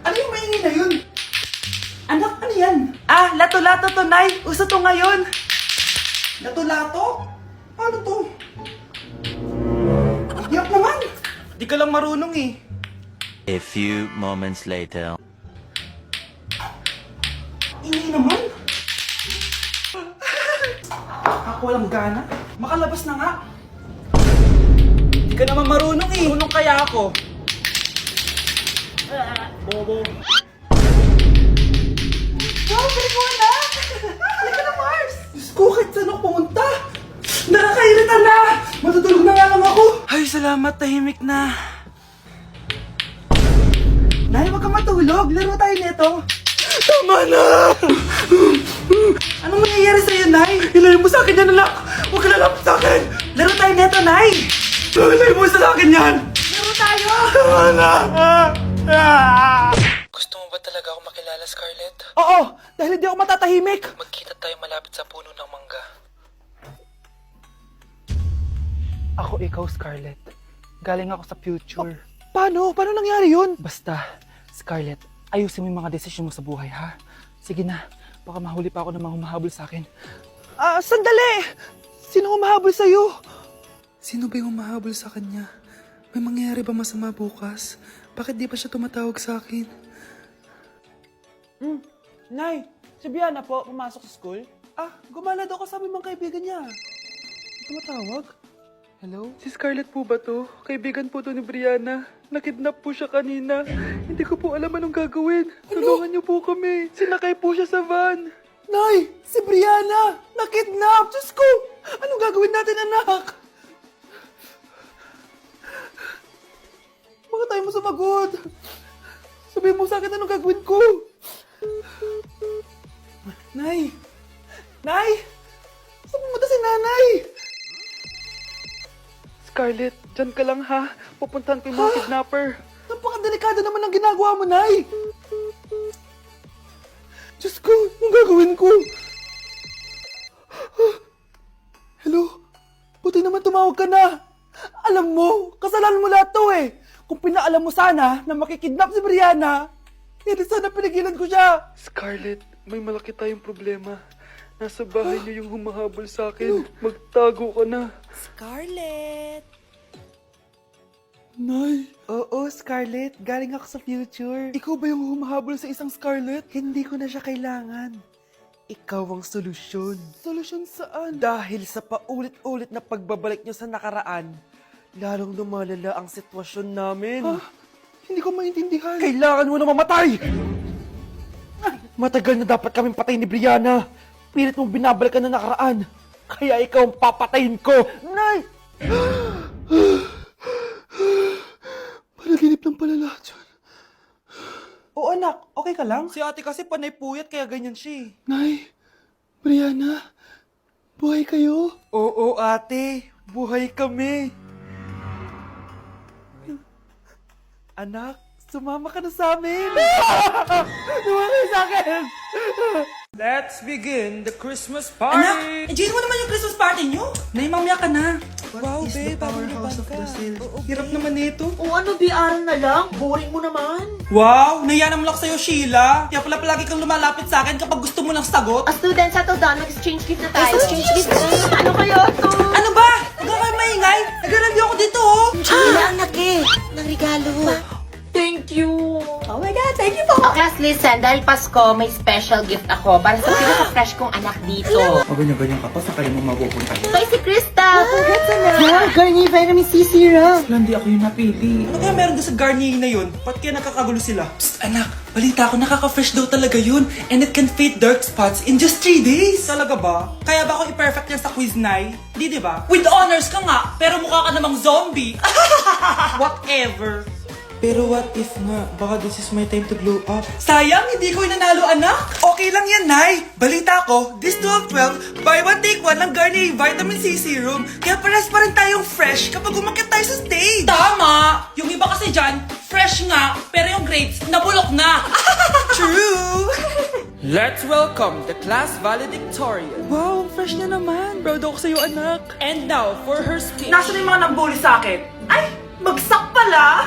Ano yung maingay na yun? Anak, ano yan? Ah, lato-lato to, Nay. Uso to ngayon. Lato-lato? Ano to? Yak naman. Di ka lang marunong eh. A few moments later. Ini naman. Ako walang gana. Makalabas na nga. Di ka naman marunong eh. Marunong kaya ako. Bobo. Wow, galing mo na! Halika na, Mars! Diyos ko, kahit saan ako pumunta! Nakakairita na! Matutulog na nga lang ako! Ay, salamat, tahimik na. Nay, wag kang matulog. Laro tayo nito. Tama na! Anong nangyayari sa'yo, Nay? Ilayo mo sa akin yan, anak! Huwag ka lalapit sa akin! Laro tayo neto, Nay! Ilayo mo sa akin yan! Laro tayo! Tama na! Gusto mo ba talaga ako makilala, Scarlett? Oo! Dahil hindi ako matatahimik! Magkita tayo malapit sa puno ng mangga. Ako ikaw, Scarlett. Galing ako sa future. Paano? Paano nangyari yun? Basta, Scarlett, ayusin mo yung mga desisyon mo sa buhay, ha? Sige na, baka mahuli pa ako ng mga humahabol sa akin. Ah, sandali! Sino humahabol sa'yo? Sino ba yung humahabol sa kanya? May mangyayari ba masama bukas? Bakit di pa siya tumatawag sa akin? Nay, si Biana po, pumasok sa school. Ah, gumala daw kasama yung mga kaibigan niya. Tumatawag? Hello? Si Scarlett po ba to? Kaibigan po to ni Brianna. Nakidnap po siya kanina. Hindi ko po alam anong gagawin. Tulungan niyo po kami. Sinakay po siya sa van. Nay, si Brianna! Nakidnap! Diyos ko! Anong gagawin natin, anak? Bakit tayo mo sumagot? Sabihin mo sa akin anong gagawin ko. Nay! Nay! Saan pumunta si nanay? Scarlett, dyan ka lang ha. Pupuntahan ko yung mga kidnapper. Napakadelikado naman ang ginagawa mo, Nay! Diyos ko, anong gagawin ko? Hello? Buti naman tumawag ka na. Alam mo, kasalanan mo lahat to eh. Kung pinaalam mo sana na makikidnap si Brianna, hindi sana pinigilan ko siya. Scarlett, may malaki tayong problema. Nasa bahay niyo yung humahabol sa akin. Magtago ka na. Scarlett! Nay! Oo, Scarlett. Galing ako sa future. Ikaw ba yung humahabol sa isang Scarlett? Hindi ko na siya kailangan. Ikaw ang solusyon. Solusyon saan? Dahil sa paulit-ulit na pagbabalik niyo sa nakaraan, lalong lumalala ang sitwasyon namin. Ha? Hindi ko maintindihan. Kailangan mo na mamatay! Matagal na dapat kaming patay ni Brianna. Pilit mong binabalikan na nakaraan. Kaya ikaw ang papatayin ko. Nay! Panaginip lang pala lahat yun. Oo anak, okay ka lang? Si ate kasi panay puyat kaya ganyan siya eh. Nay, Brianna, buhay kayo? Oo ate, buhay kami. Anak, sumama ka na sa amin. Sumama ka sa akin. Let's begin the Christmas party. Anak, enjoy mo naman yung Christmas party nyo. Naimamya ka na. Wow, is the powerhouse of Brazil? Hirap naman nito. O ano, biaran na lang? Boring mo naman. Wow, nahiya naman ako sa'yo, Sheila. Kaya pala palagi kang lumalapit sa akin kapag gusto mo ng sagot. A student sa Todan, mag-exchange gift na tayo. Exchange gift Ano kayo to? Ano ba? Huwag kayo maingay. Naglalandi ako dito, oh. Sheila, ang laki ng regalo. Thank you. Oh my God, thank you po. Oh, class, listen. Dahil Pasko, may special gift ako para sa pinaka-fresh kong anak dito. O ganyan-ganyan ka pa, saan kayo mo mapupunta? Ito si Krista. Congrats na. Yeah, Garnier Vitamin C Serum. Hindi ako yung napili. Ano kaya meron doon sa Garnier na yun? Ba't kaya nakakagulo sila? Psst, anak! Balita ko nakaka-fresh daw talaga yun. And it can fade dark spots in just 3 days. Talaga ba? Kaya ba ako i-perfect yan sa quiz, Nay? Di ba? With honors ka nga, pero mukha ka namang zombie. Whatever. Pero what if nga, baka this is my time to glow up? Sayang, hindi ko inanalo, anak. Okay lang yan, Nay. Balita ko, this 12-12, buy one take one ng Garnier Vitamin C Serum. Kaya pares pa rin tayong fresh kapag umakyat tayo sa stage. Tama! Yung iba kasi dyan, fresh nga, pero yung grades, nabulok na. True! Let's welcome the class valedictorian. Wow, fresh niya naman. Proud ako sa'yo, anak. And now, for her speech. Nasaan yung mga nambuli sa akin? Ay, bagsak pala!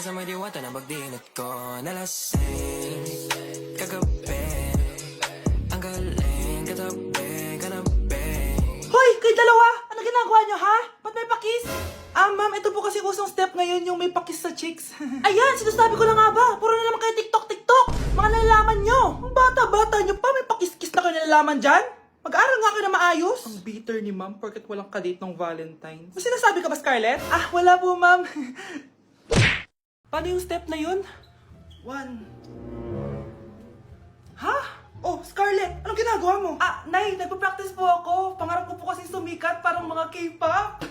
sa may diwata na pagdinat ko nalasing kagabi. Ang galing katabi, kanabi. Hoy, kayo dalawa! Ano ginagawa nyo, ha? Ba't may pakis? Ma'am, ito po kasi usong step ngayon yung may pakis sa chicks. Ayan, sinasabi ko na nga ba? Puro na naman kayo TikTok! Mga nalalaman nyo! Ang bata-bata nyo pa, may pakis-kis na kayo nalalaman dyan? Mag-aaral nga kayo na maayos. Ang bitter ni ma'am, porket walang kadate ng Valentine's. May sinasabi ka ba, Scarlett? Wala po, ma'am. Paano yung step na yun? 1. Ha? Oh, Scarlett, anong ginagawa mo? Nay, nagpa-practice po ako. Pangarap ko po kasi sumikat parang mga K-pop.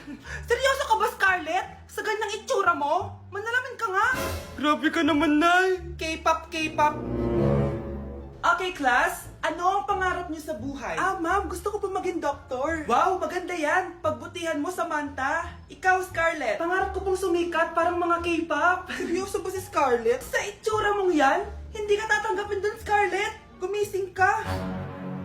Seryoso ka ba, Scarlett? Sa ganyang itsura mo? Manalamin ka nga. Grabe ka naman, Nay. K-pop. Okay, class. Ano ang pangarap niyo sa buhay? Ma'am, gusto ko po maging doktor. Wow, maganda yan. Pagbutihan mo, Samantha. Ikaw, Scarlett. Pangarap ko pong sumikat parang mga K-pop. Seryoso ba si Scarlett? Sa itsura mong yan, hindi ka tatanggapin dun, Scarlett. Gumising ka.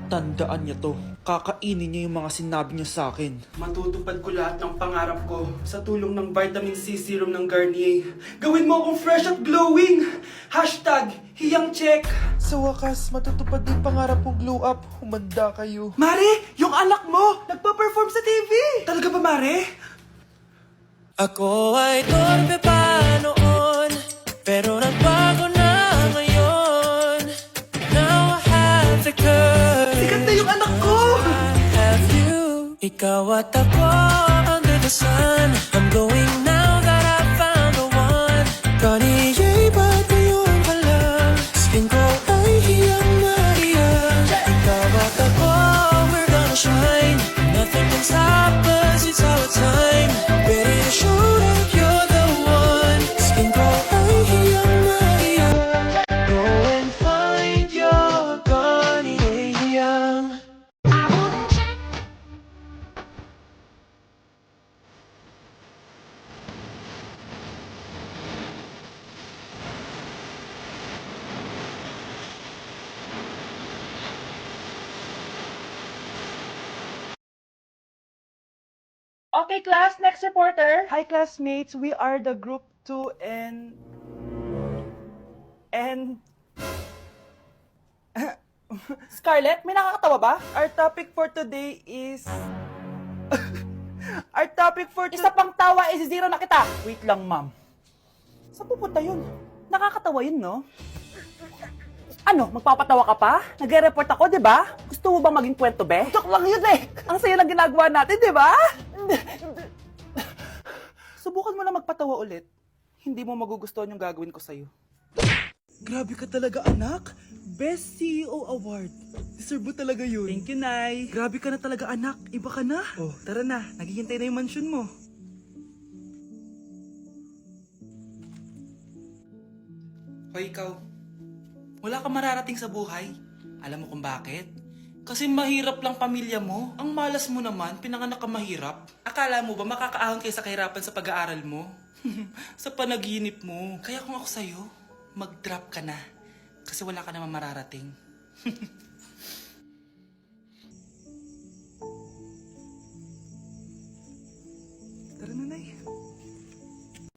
Tandaan niya to. Kakainin niya yung mga sinabi niya sa akin. Matutupad ko lahat ng pangarap ko sa tulong ng vitamin C serum ng Garnier. Gawin mo akong fresh at glowing. #hiyangcheck. Sa wakas, matutupad din pangarap kong glow up. Humanda kayo. Mare, yung anak mo, nagpa-perform sa TV. Talaga ba, Mare? Ako ay torpe pa noon, pero nagbago na ngayon. Now I have the courage. Sikat na yung anak ko. I have you. Ikaw at ako under the sun. I'm going now that I found the one. Garnier, ba't ngayon ka lang? Skin ko ay hiyang na hiyang. Ikaw at ako, we're gonna shine. Nothing can stop us, it's our time. Ready to show that you're the one. Skin ko ay hiyang na hiyang. Go and find your Garnier hiyang. Okay, class, next reporter. Hi, classmates. We are the group 2 and... Scarlett, may nakakatawa ba? Our topic for today is... Isa pang tawa is zero na kita. Wait lang, ma'am. Saan pupunta yun? Nakakatawa yun, no? Ano, magpapatawa ka pa? Nagre-report ako, di ba? Gusto mo bang maging kwento, be? Joke lang yun eh! Ang saya ng ginagawa natin, di ba? Subukan mo na magpatawa ulit. Hindi mo magugustuhan yung gagawin ko sa'yo. Grabe ka talaga, anak. Best CEO Award. Deserve mo talaga yun. Thank you, Nay. Grabe ka na talaga, anak. Iba ka na. Oh, tara na. Naghihintay na yung mansion mo. Hoy, ikaw. Wala ka mararating sa buhay. Alam mo kung bakit? Kasi mahirap lang pamilya mo. Ang malas mo naman, pinanganak ka mahirap. Akala mo ba makakaahon kayo sa kahirapan sa pag-aaral mo? Sa panaginip mo. Kaya kung ako sa'yo, mag-drop ka na. Kasi wala ka naman mararating. Tara na, Nay.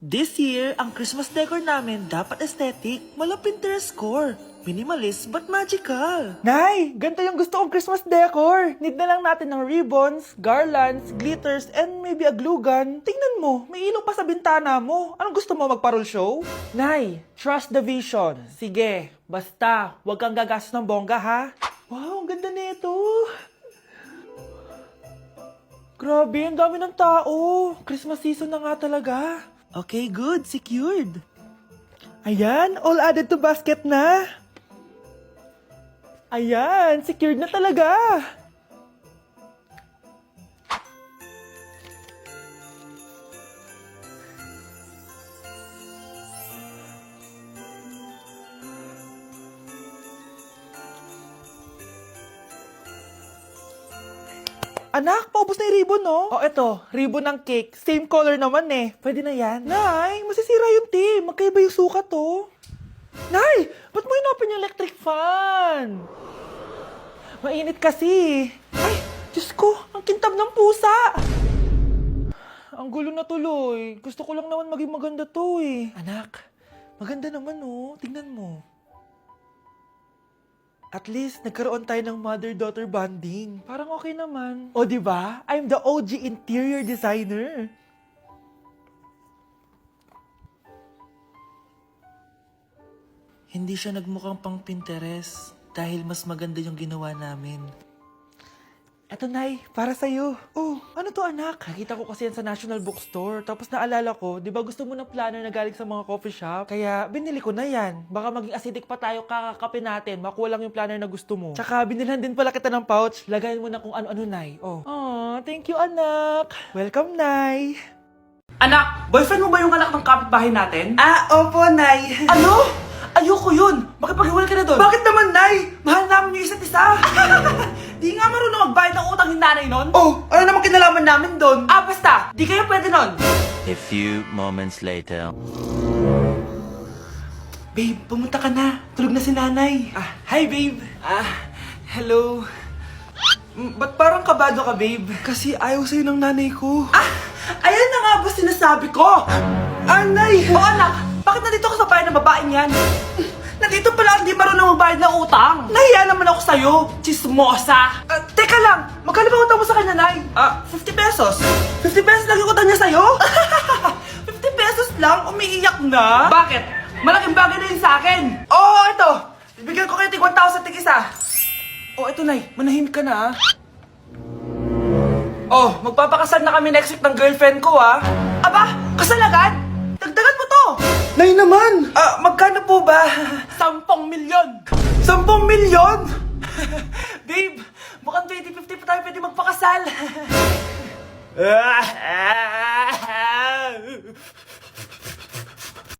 This year, ang Christmas decor namin dapat aesthetic, mala Pinterest score. Minimalist but magical. Nay, ganito yung gusto kong Christmas decor. Need na lang natin ng ribbons, garlands, glitters, and maybe a glue gun. Tingnan mo, may ilaw pa sa bintana mo. Anong gusto mo, magparol show? Nay, trust the vision. Sige, basta, huwag kang gagastos ng bongga, ha? Wow, ang ganda nito. Grabe, ang dami ng tao. Christmas season na nga talaga. Okay, good. Secured. Ayan, all added to basket na. Ayan, secured na talaga. Anak, paubos na yung ribbon, no? Oh, eto, ribbon ng cake. Same color naman eh. Pwede na yan. Nay, masisira yung team. Magkaiba yung sukat, oh. Nay, ba't mo inopen yung electric fan? Mainit kasi. Ay, Diyos ko, ang kintab ng pusa. Ang gulo na tuloy. Gusto ko lang naman maging maganda to eh. Anak, Maganda naman oh. Tingnan mo. At least, nagkaroon tayo ng mother-daughter bonding. Parang okay naman. O, di ba? I'm the OG interior designer. Hindi siya nagmukhang pang Pinterest dahil mas maganda yung ginawa namin. Eto, Nay, para sa'yo. Oh, ano to, anak? Nakita ko kasi yan sa National Bookstore. Tapos naalala ko, di ba gusto mo ng planner na galing sa mga coffee shop? Kaya binili ko na yan. Baka maging acidic pa tayo kakakapin natin. Makuha lang yung planner na gusto mo. Tsaka binilhan din pala kita ng pouch. Lagayan mo na kung ano-ano, Nay. Oh. Aw, thank you, anak. Welcome, Nay. Anak, boyfriend mo ba yung anak ng kapitbahay natin? Ah, opo, Nay. Ano? Ayoko yun. Makipaghiwalay ka na doon. Bakit naman, Nay? Mahal namin yung isa't isa. Di nga marunong magbayad ng utang yung nanay nun? Oh, ano naman kinalaman namin doon? Ah, basta. Di kayo pwede nun. A few moments later. Babe, pumunta ka na. Tulog na si nanay. Ah, hi, babe. Ah, hello. Ba't parang kabado ka, babe? Kasi ayaw sa'yo ng nanay ko. Ah, ayan na nga ba sinasabi ko? Anay! Oo, anak. Bakit nandito ka sa bahay ng babaeng yan? Nandito pala hindi marunong magbayad ng utang. Nahiya naman ako sa'yo, chismosa. Teka lang, magkano ba utang mo sa kanya, Nay? 50 pesos. 50 pesos lang yung utang niya sa'yo? 50 pesos lang? Umiiyak na? Bakit? Malaking bagay na yun sa akin. Oo, ito. Bibigyan ko kayo tig 1,000 tig isa. Oh, ito, Nay. Manahimik ka na, ah. Oh, magpapakasal na kami next week ng girlfriend ko, ah. Aba, kasal agad? Dagdagan mo to! Nay naman! Magkano po ba? 10 milyon! 10 milyon? Babe, mukhang 20-50 pa tayo pwede magpakasal.